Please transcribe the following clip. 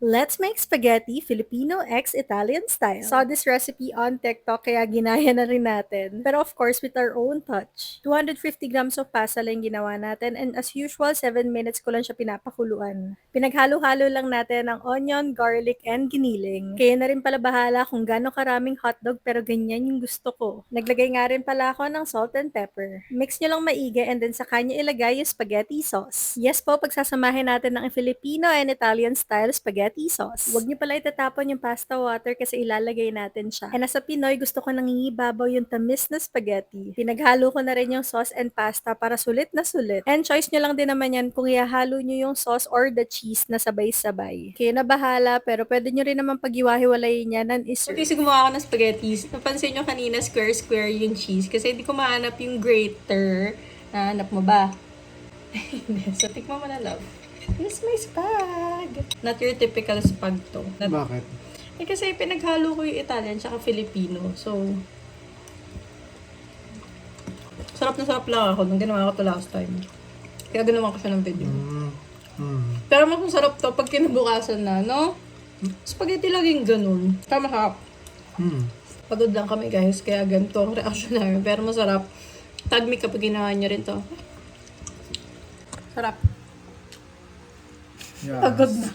Let's make spaghetti Filipino x Italian style. Saw this recipe on TikTok kaya ginaya na rin natin. Pero of course with our own touch. 250 grams of pasta lang ginawa natin and as usual 7 minutes ko lang siya pinapakuluan. Pinaghalo-halo lang natin ang onion, garlic, and giniling. Kaya na rin pala bahala kung gaano karaming hotdog pero ganyan yung gusto ko. Naglagay nga rin pala ako ng salt and pepper. Mix nyo lang maigi and then saka nyo ilagay yung spaghetti sauce. Yes po, pagsasamahin natin ng Filipino and Italian style spaghetti sauce. Huwag niyo pala itatapon yung pasta water kasi ilalagay natin siya. And as a Pinoy, gusto ko nangingibabaw yung tamis na spaghetti. Pinaghalo ko na rin yung sauce and pasta para sulit na sulit. And choice nyo lang din naman yan kung ihahalo nyo yung sauce or the cheese na sabay-sabay. Kayo na bahala, pero pwede nyo rin naman pag-iwahiwalayin yan and is Kasi gumawa ako ng spaghettis. Napansin nyo kanina square-square yung cheese kasi hindi ko mahanap yung grater. Nahanap mo ba? Hindi. So, tikman mo na, love. Here's my spag. Not your typical spag to. Bakit? Kasi pinaghalo ko yung Italian tsaka Filipino. So, sarap na sarap lang ako nung ginawa ko to last time. Kaya ginawa ko siya ng video. Pero mas masarap to pag kinabukasan na, no? Spaghetti laging ganun. Kaya masarap. Pagod lang kami guys, kaya ganito ang reaction namin. Pero masarap. Tag me kapag ginawa niyo rin to. Sarap. Yes. Pagod na.